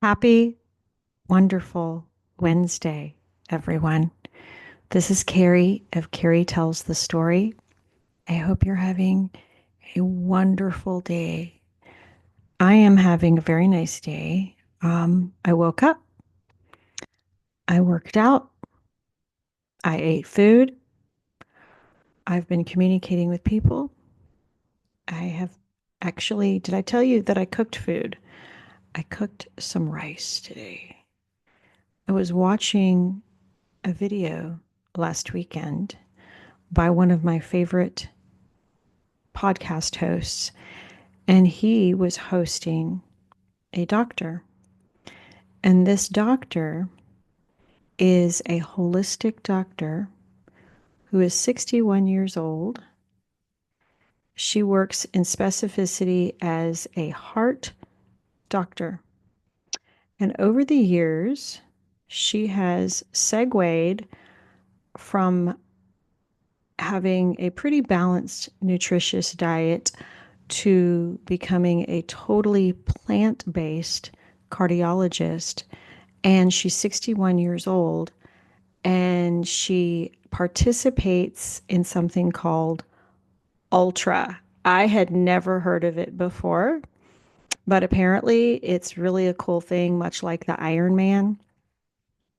Happy, wonderful Wednesday, everyone. This is Cari of Cari Tells the Story. I hope you're having a wonderful day. I am having a very nice day. I woke up, I worked out, I ate food, I've been communicating with people. I have actually, did I tell you that I cooked food? I cooked some rice today. I was watching a video last weekend by one of my favorite podcast hosts, and he was hosting a doctor. And this doctor is a holistic doctor who is 61 years old. She works in specificity as a heart doctor. And over the years, she has segued from having a pretty balanced, nutritious diet to becoming a totally plant based cardiologist. And she's 61 years old and she participates in something called Ultra. I had never heard of it before, but apparently it's really a cool thing, much like the Iron Man.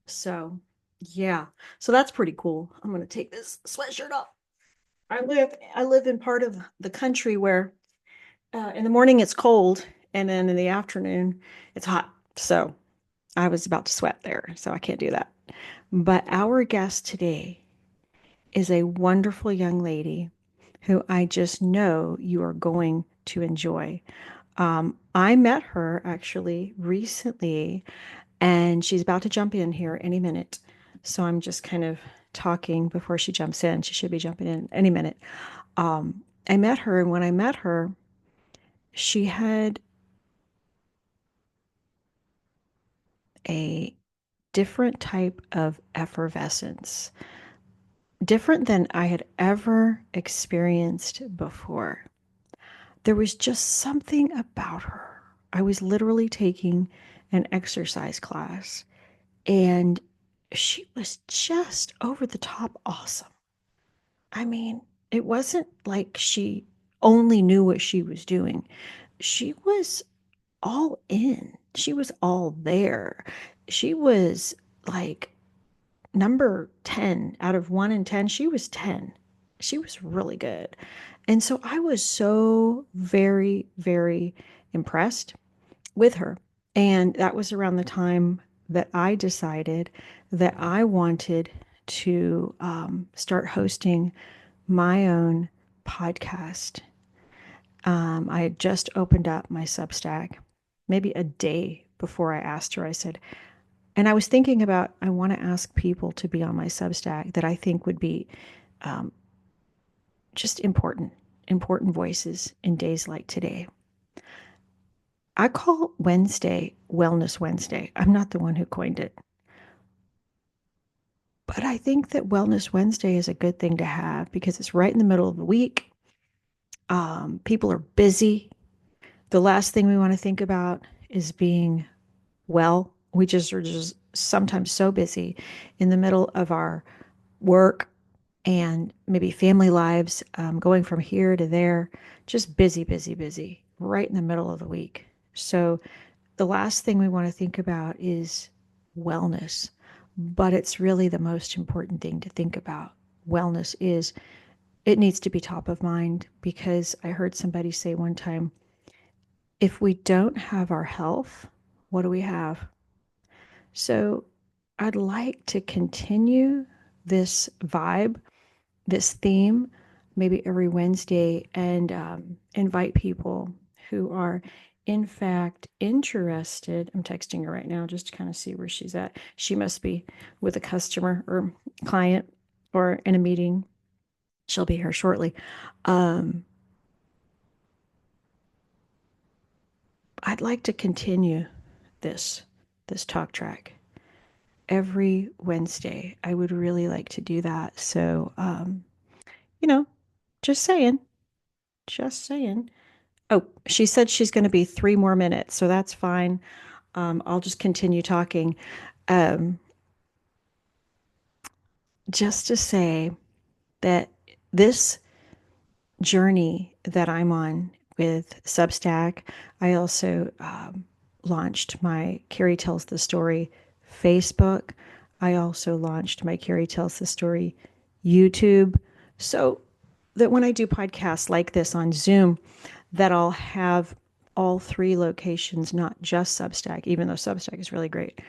So, yeah. So that's pretty cool. I'm going to take this sweatshirt off. I live in part of the country where in the morning it's cold and then in the afternoon it's hot. So I was about to sweat there, so I can't do that. But our guest today is a wonderful young lady who I just know you are going to enjoy. I met her actually recently, and she's about to jump in here any minute. So I'm just kind of talking before she jumps in. She should be jumping in any minute. I met her, and when I met her, she had a different type of effervescence, different than I had ever experienced before. There was just something about her. I was literally taking an exercise class, and she was just over the top awesome. I mean, it wasn't like she only knew what she was doing. She was all in. She was all there. She was like number 10 out of 1 in 10. She was 10. She was really good. And so I was so very, very impressed with her. And that was around the time that I decided that I wanted to start hosting my own podcast. I had just opened up my Substack maybe a day before I asked her. I said, and I was thinking about, I want to ask people to be on my Substack that I think would be um, just important voices in days like today. I call Wednesday Wellness Wednesday. I'm not the one who coined it, but I think that Wellness Wednesday is a good thing to have because it's right in the middle of the week. People are busy. The last thing we want to think about is being well. We just are just sometimes so busy in the middle of our work and maybe family lives, going from here to there, just busy, busy, busy, right in the middle of the week. So the last thing we want to think about is wellness, but it's really the most important thing to think about. Wellness is, it needs to be top of mind because I heard somebody say one time, if we don't have our health, what do we have? So I'd like to continue this vibe, this theme, maybe every Wednesday, and invite people who are, in fact, interested. I'm texting her right now just to kind of see where she's at. She must be with a customer or client or in a meeting. She'll be here shortly. Um, I'd like to continue this this talk track every Wednesday. I would really like to do that. So, you know, just saying, just saying. Oh, she said she's going to be 3 more minutes, so that's fine. I'll just continue talking. Um, just to say that this journey that I'm on with Substack, I also launched my Cari Tells the Story Facebook. I also launched my Cari Tells the Story YouTube. So that when I do podcasts like this on Zoom, that I'll have all three locations, not just Substack, even though Substack is really great.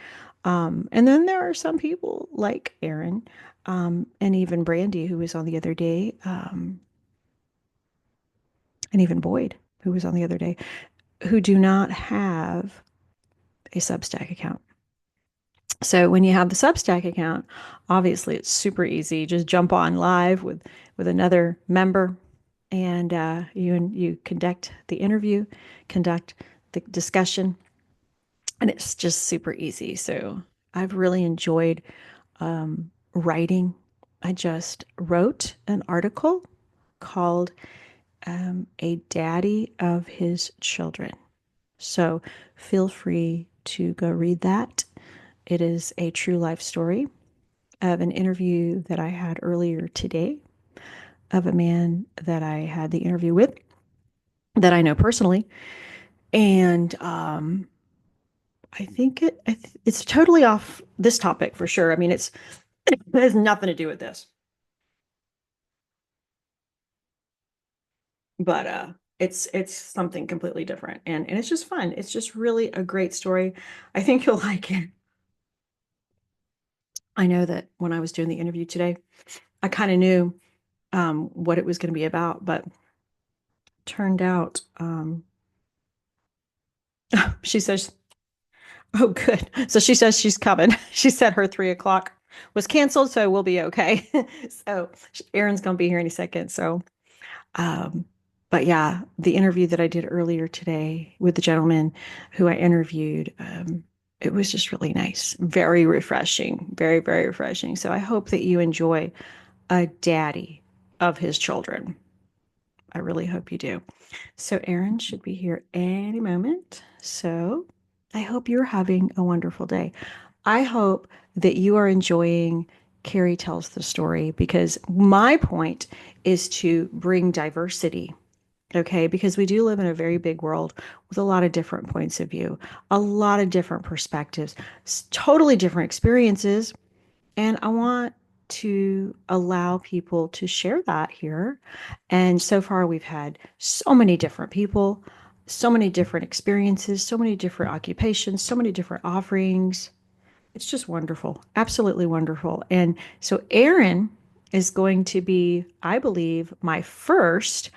And then there are some people like Erin, and even Brandy, who was on the other day, and even Boyd, who was on the other day, who do not have a Substack account. So when you have the Substack account, obviously it's super easy. Just jump on live with another member, and you conduct the interview, conduct the discussion, and it's just super easy. So I've really enjoyed writing. I just wrote an article called "A Daddy of His Children." So feel free to go read that. It is a true life story of an interview that I had earlier today of a man that I had the interview with that I know personally. And I think it's totally off this topic for sure. I mean, it has nothing to do with this, but it's something completely different, and it's just fun. It's just really a great story. I think you'll like it. I know that when I was doing the interview today, I kind of knew what it was going to be about, but turned out she says, "Oh, good." So she says she's coming. She said her 3 o'clock was canceled, so we'll be okay. So Erin's going to be here any second. So, um, but yeah, the interview that I did earlier today with the gentleman who I interviewed, it was just really nice, very refreshing, very, very refreshing. So I hope that you enjoy a daddy of his children. I really hope you do. So Erin should be here any moment. So I hope you're having a wonderful day. I hope that you are enjoying Cari Tells the Story, because my point is to bring diversity. Okay, because we do live in a very big world with a lot of different points of view, a lot of different perspectives, totally different experiences. And I want to allow people to share that here. And so far, we've had so many different people, so many different experiences, so many different occupations, so many different offerings. It's just wonderful, absolutely wonderful. And so, Erin is going to be, I believe, my first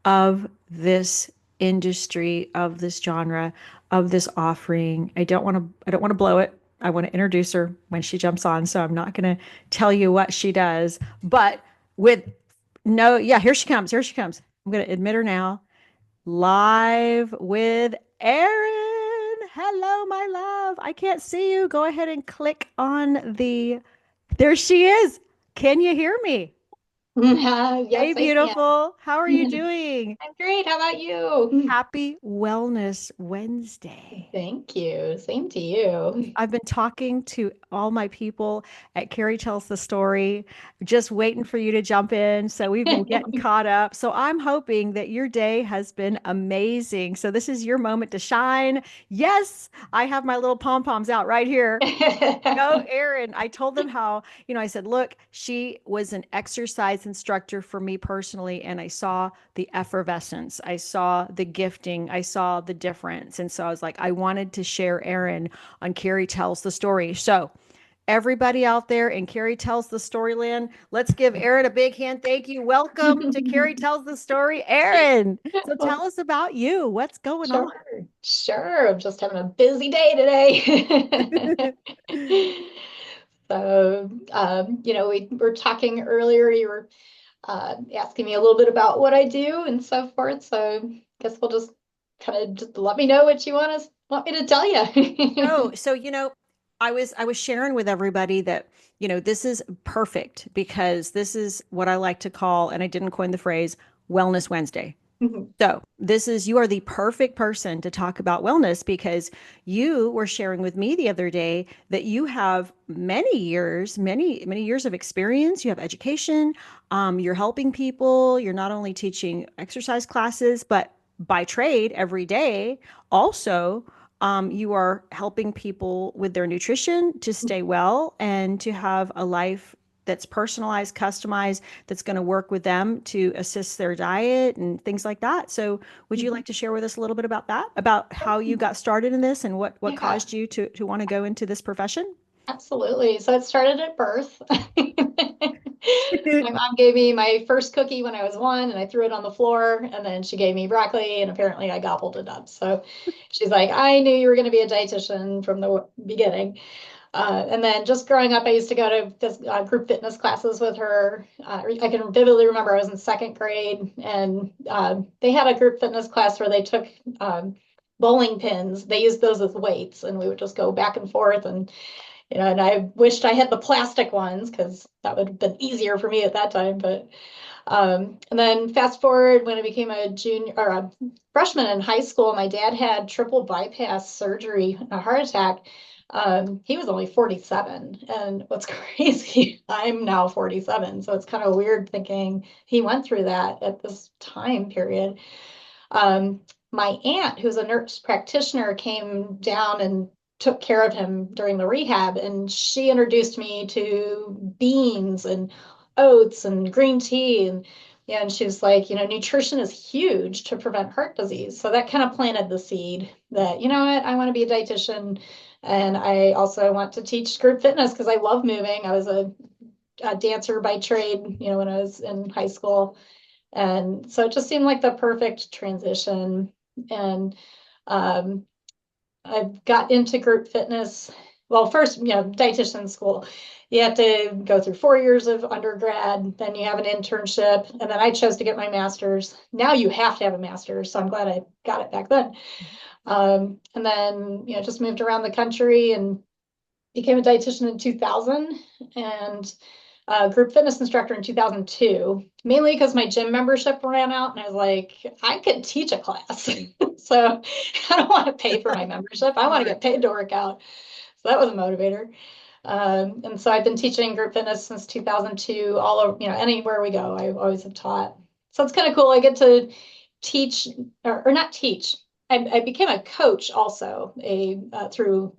of this industry, of this genre, of this offering. I don't want to blow it. I want to introduce her when she jumps on, so I'm not going to tell you what she does, but with no, yeah, here she comes. Here she comes. I'm going to admit her now. Live with Erin. Hello, my love. I can't see you. Go ahead and click on the. There she is. Can you hear me? Yes, Hey, I can. beautiful. How are you doing? I'm great. How about you? Happy Wellness Wednesday. Thank you. Same to you. I've been talking to all my people at Cari Tells the Story, just waiting for you to jump in. So we've been getting caught up. So I'm hoping that your day has been amazing. So this is your moment to shine. Yes, I have my little pom poms out right here. Go, Erin. I told them how, I said, look, she was an exercise instructor for me personally, and I saw the effervescence. I saw the gifting. I saw the difference. And so I was like, I wanted to share Erin on Cari Tells the Story. So, everybody out there in Cari Tells the Story land, let's give Erin a big hand. Thank you. Welcome to Cari Tells the Story, Erin. So, tell us about you. What's going on? Sure, sure. I'm just having a busy day today. So, we were talking earlier. You were asking me a little bit about what I do and so forth. So, I guess we'll just kind of just let me know what you want me to tell Oh, you. so I was sharing with everybody that, this is perfect because this is what I like to call, and I didn't coin the phrase, Wellness Wednesday. Mhm. So, you are the perfect person to talk about wellness because you were sharing with me the other day that you have many years of experience. You have education. You're helping people. You're not only teaching exercise classes, but by trade every day, also, you are helping people with their nutrition to stay well and to have a life that's personalized, customized, that's going to work with them to assist their diet and things like that. So, would you like to share with us a little bit about that, about how you got started in this and what Yeah, caused you to want to go into this profession? absolutely. So it started at birth. My mom gave me my first cookie when I was 1, and I threw it on the floor. And then she gave me broccoli, and apparently I gobbled it up. So she's like, I knew you were going to be a dietitian from the beginning. And then just growing up, I used to go to group fitness classes with her. I can vividly remember I was in 2nd grade, and they had a group fitness class where they took bowling pins. They used those as weights, and we would just go back and forth. And and I wished I had the plastic ones because that would have been easier for me at that time. But and then fast forward when I became a junior or a freshman in high school, my dad had triple bypass surgery, a heart attack. He was only 47. And what's crazy, I'm now 47. So it's kind of weird thinking he went through that at this time period. Um, my aunt, who's a nurse practitioner, came down and took care of him during the rehab, and she introduced me to beans and oats and green tea. And yeah, and she was like, nutrition is huge to prevent heart disease. So that kind of planted the seed that, you know what, I want to be a dietitian. And I also want to teach group fitness because I love moving. I was a dancer by trade, when I was in high school. And so it just seemed like the perfect transition. And um, I got into group fitness. Well, first, dietitian school. You have to go through 4 years of undergrad, then you have an internship, and then I chose to get my master's. Now you have to have a master's, so I'm glad I got it back then. And then, just moved around the country and became a dietitian in 2000 and a group fitness instructor in 2002, mainly because my gym membership ran out and I was like, I could teach a class. So I don't want to pay for my membership. I want to Right. get paid to work out. So that was a motivator. And so I've been teaching group fitness since 2002, all over, anywhere we go, I always have taught. So it's kind of cool. I get to teach or not teach. I became a coach also through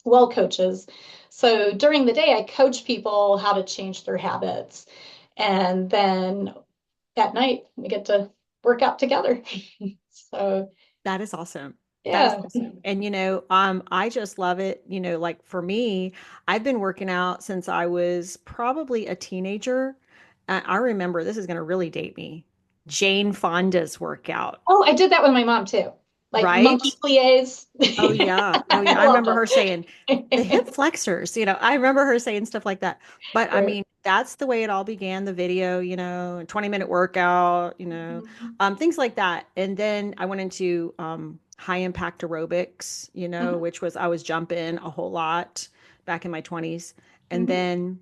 well coaches. So during the day, I coach people how to change their habits. And then at night, we get to work out together. So That is awesome. That is yeah. awesome. And I just love it. Like for me, I've been working out since I was probably a teenager. I remember this is going to really date me. Jane Fonda's workout, Oh, I did that with my mom too. Like monkey right? plies. Oh yeah. Oh I yeah. I love remember her them. saying the hip flexors, I remember her saying stuff like that. But I Right. mean, that's the way it all began, the video, 20-minute workout, Mhm. things like that. And then I went into high impact aerobics, Mhm. which was I was jumping a whole lot back in my 20s. And Mhm. then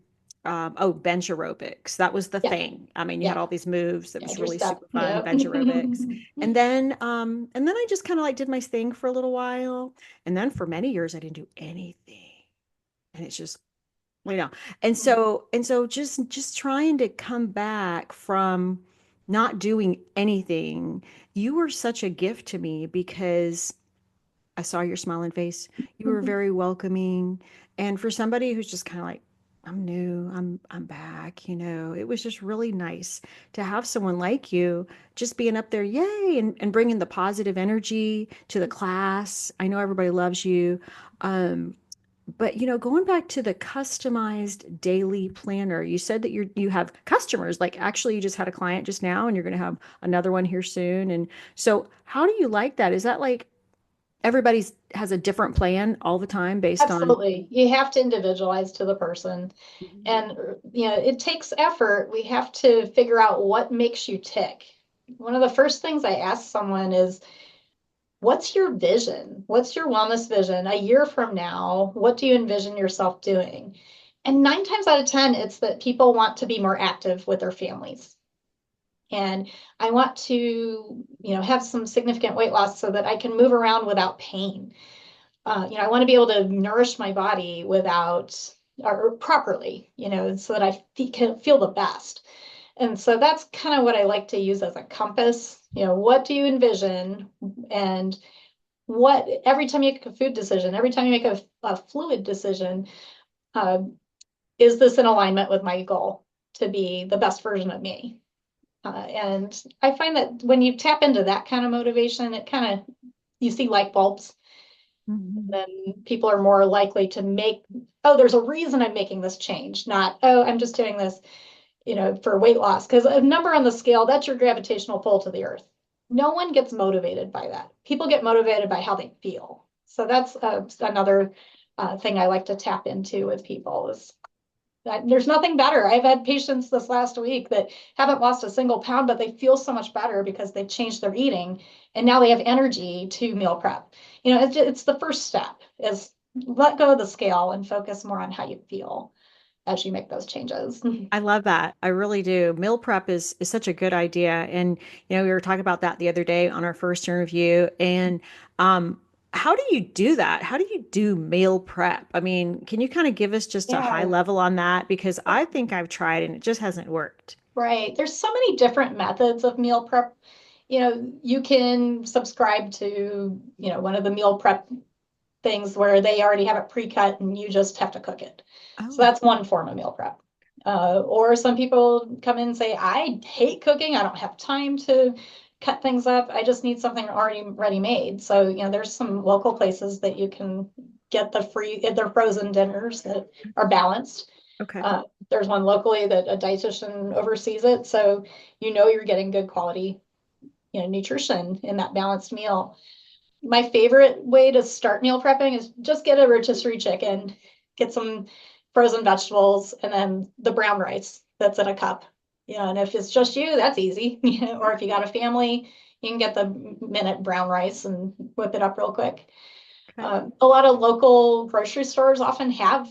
bench aerobics. That was the Yeah. thing. I mean, you had Yeah. all these moves that Yeah. was Your really step. super fun, Yeah. bench aerobics. And then I just kind of like did my thing for a little while. And then for many years I didn't do anything. And it's just, you know. And so just trying to come back from not doing anything. You were such a gift to me because I saw your smiling face. You were very welcoming. And for somebody who's just kind of like, I'm new, I'm back, it was just really nice to have someone like you just being up there, yay, and bringing the positive energy to the class. I know everybody loves you. But going back to the customized daily planner, you said that you have customers. Like actually you just had a client just now and you're going to have another one here soon. And so how do you like that? Is that like everybody's has a different plan all the time based on. Absolutely. You have to individualize to the person. Mhm. And, it takes effort. We have to figure out what makes you tick. One of the first things I ask someone is, what's your vision? What's your wellness vision? A year from now, what do you envision yourself doing? And 9 times out of 10, it's that people want to be more active with their families. And I want to, have some significant weight loss so that I can move around without pain. I want to be able to nourish my body without or properly, so that can feel the best. And so that's kind of what I like to use as a compass. What do you envision? And what every time you make a food decision, every time you make a fluid decision, uh, is this in alignment with my goal to be the best version of me? And I find that when you tap into that kind of motivation, it kind of you see light bulbs, Mhm. then people are more likely to oh, there's a reason I'm making this change, not, oh, I'm just doing this, for weight loss. Because a number on the scale, that's your gravitational pull to the earth. No one gets motivated by that. People get motivated by how they feel. So that's another thing I like to tap into with people is there's nothing better. I've had patients this last week that haven't lost a single pound, but they feel so much better because they've changed their eating and now they have energy to meal prep. It's the first step is let go of the scale and focus more on how you feel as you make those changes. I love that. I really do. Meal prep is such a good idea. And we were talking about that the other day on our first interview. And um, how do you do that? How do you do meal prep? I mean, can you kind of give us just a high Yeah, level on that? Because I think I've tried and it just hasn't worked. right. There's so many different methods of meal prep. You can subscribe to, one of the meal prep things where they already have it pre-cut and you just have to cook it. So Oh, that's one form of meal prep. Or some people come in and say, I hate cooking. I don't have time to cut things up. I just need something already ready made. So, there's some local places that you can get they're frozen dinners that are balanced. okay. Uh, there's one locally that a dietitian oversees it. So, you're getting good quality, nutrition in that balanced meal. My favorite way to start meal prepping is just get a rotisserie chicken, get some frozen vegetables, and then the brown rice that's in a cup. And if it's just you, that's easy. Or if you got a family, you can get the minute brown rice and whip it up real quick. Okay. A lot of local grocery stores often have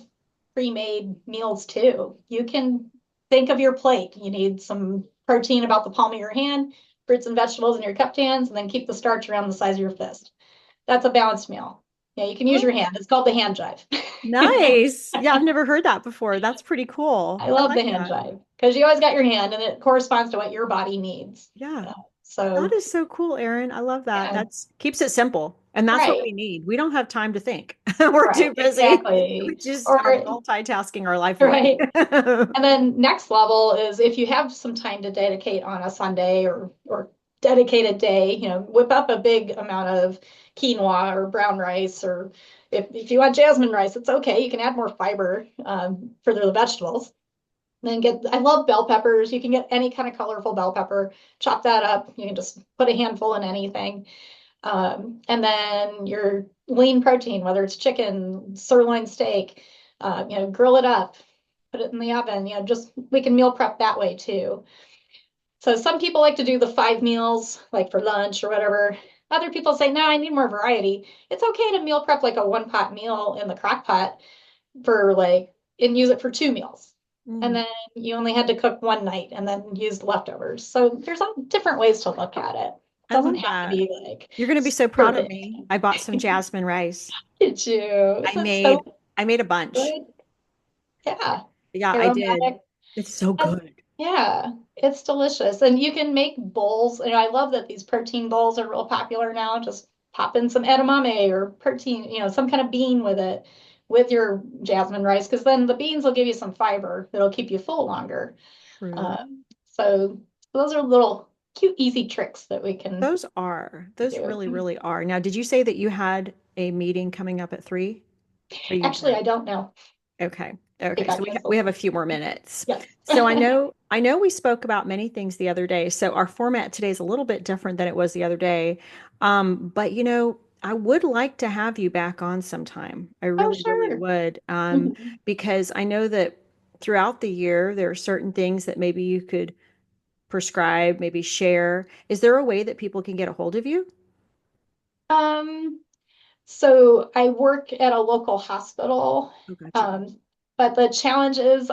pre-made meals too. You can think of your plate. You need some protein about the palm of your hand, fruits and vegetables in your cupped hands, and then keep the starch around the size of your fist. That's a balanced meal. Yeah, you can use your Oh, hand. It's called the hand jive. nice. Yeah, I've never heard that before. That's pretty cool. I I love like the hand that. jive because you always got your hand and it corresponds to what your body needs. Yeah. Yeah. That So, is so cool, Erin. I love that. yeah, That's keeps it simple. And that's what right, we need. We don't have time to think. We're right, too busy. We exactly. just Or, are multitasking our life away. right. And then next level is if you have some time to dedicate on a Sunday or dedicated day, whip up a big amount of quinoa or brown rice, or if you want jasmine rice, it's okay. You can add more fiber for the vegetables. Then I love bell peppers. You can get any kind of colorful bell pepper, chop that up. You can just put a handful in anything. And then your lean protein, whether it's chicken, sirloin steak, grill it up, put it in the oven. Just we can meal prep that way too. So some people like to do the 5 meals, like for lunch or whatever. Other people say, no, I need more variety. It's okay to meal prep like a one pot meal in the crock pot for and use it for 2 meals. And Mm, then you only had to cook one night and then use leftovers. So there's all different ways to look at it. It I doesn't love have to that. be like You're going to be so proud of perfect. me. I bought some jasmine rice. Did you? I Isn't it made so I made a bunch. good? Yeah. Yeah, I did. Aromatic. It's so And good. yeah, it's delicious. And you can make bowls. I love that these protein bowls are real popular now. Just pop in some edamame or protein, some kind of bean with it, with your jasmine rice, because then the beans will give you some fiber that'll keep you full longer. True. So those are little cute, easy tricks that we can Those do. really, really are. Now, did you say that you had a meeting coming up at 3? Are you Actually, I done? don't know. Okay. It Okay. So got we canceled. have a few more minutes. Yes. So I know we spoke about many things the other day. So our format today is a little bit different than it was the other day. But I would like to have you back on sometime. I Oh, really, really sure. would. Mhm. Because I know that throughout the year there are certain things that maybe you could prescribe, maybe share. Is there a way that people can get a hold of you? Um, so I work at a local hospital. Oh, gotcha. Um, but the challenge is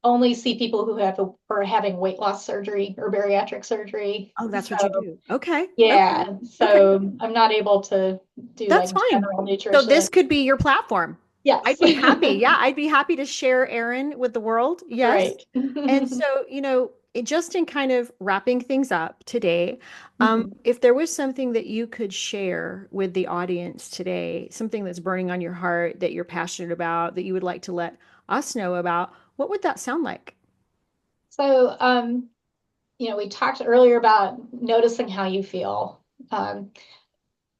only see people who have are having weight loss surgery or bariatric surgery. Oh, that's what you So do. Okay. Okay. yeah, Okay. so I'm not able to do That's like fine. general So this nutrition. could be your platform. Yes. I'd be happy. Yeah, I'd be happy to share Erin with the world. Yes. Right. And so, just in kind of wrapping things up today, Mhm. if there was something that you could share with the audience today, something that's burning on your heart that you're passionate about, that you would like to let us know about, what would that sound like? So, we talked earlier about noticing how you feel. Um,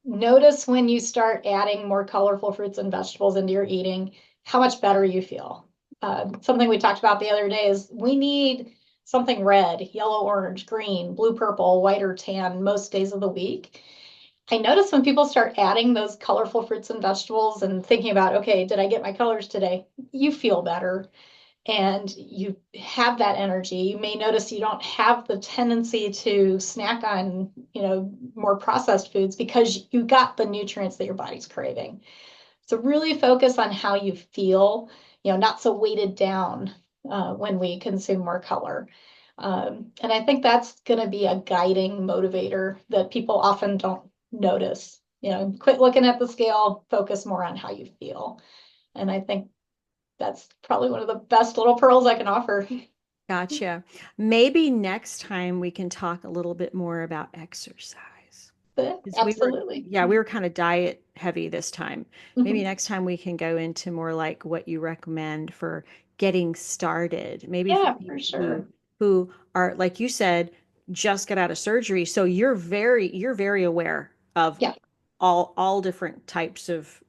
Notice when you start adding more colorful fruits and vegetables into your eating, how much better you feel. Something we talked about the other day is we need something red, yellow, orange, green, blue, purple, white, or tan most days of the week. I notice when people start adding those colorful fruits and vegetables and thinking about, okay, did I get my colors today? You feel better and you have that energy. You may notice you don't have the tendency to snack on, more processed foods because you got the nutrients that your body's craving. So really focus on how you feel, not so weighted down when we consume more color. And I think that's going to be a guiding motivator that people often don't notice. Quit looking at the scale, focus more on how you feel. And I think that's probably one of the best little pearls I can offer. Gotcha. Maybe next time we can talk a little bit more about exercise. But Because absolutely. we were kind of diet heavy this time. Maybe Mhm. next time we can go into more like what you recommend for getting started. Maybe for Yeah, for people sure. who are, like you said, just got out of surgery. So you're very aware of Yeah, all different types of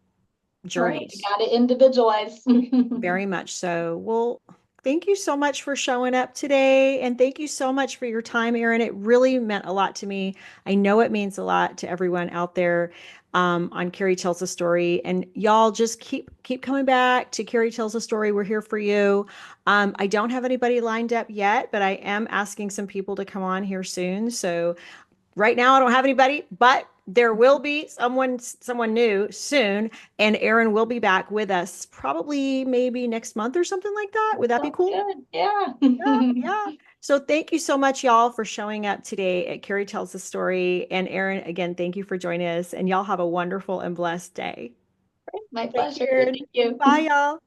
right. journeys. Got to individualize. Very much so. Well, thank you so much for showing up today. And thank you so much for your time, Erin. It really meant a lot to me. I know it means a lot to everyone out there on Cari Tells a Story. And y'all just keep coming back to Cari Tells a Story. We're here for you. I don't have anybody lined up yet, but I am asking some people to come on here soon. So right now I don't have anybody, but there will be someone new soon, and Erin will be back with us probably maybe next month or something like that. Would that be Sounds cool? good. Yeah. Yeah, yeah. So thank you so much, y'all, for showing up today at Cari Tells the Story. And Erin, again, thank you for joining us. And y'all have a wonderful and blessed day. My Take pleasure. care. Thank you. Bye, y'all.